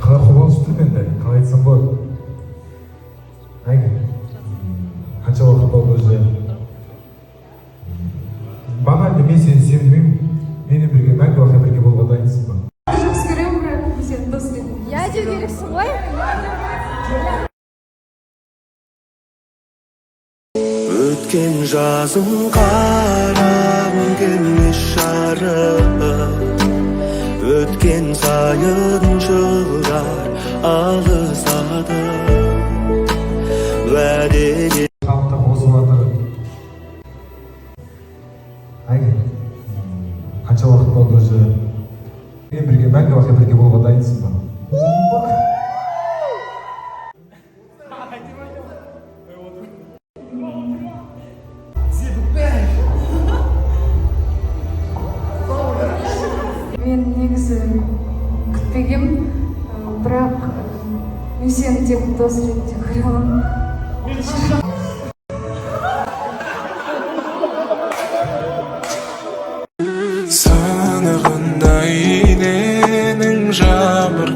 қобалжып тұрмын енді, қалай айтсам болады. Қанша уақыт болды уже. Баға мен сені сенбеймін. Менімен бірге мәңгі уақыт бірге болуға дайынсың ба? Жақсы көремін, бірақ сен дос ретінде. Я деу керексің ғой. Өткен жазым қарам келмес жарық, өткен сайын жылдар алысады. Уәдеге Қалыпта қосып жатыр. Қанша уақыт болды уже. Менімен бірге мәңгі уақыт бірге болуға дайынсың ба? Мен негізі күтпегем, бірақ мен сені тек дос ретінде көре аламын. Сынығында иненің жамыр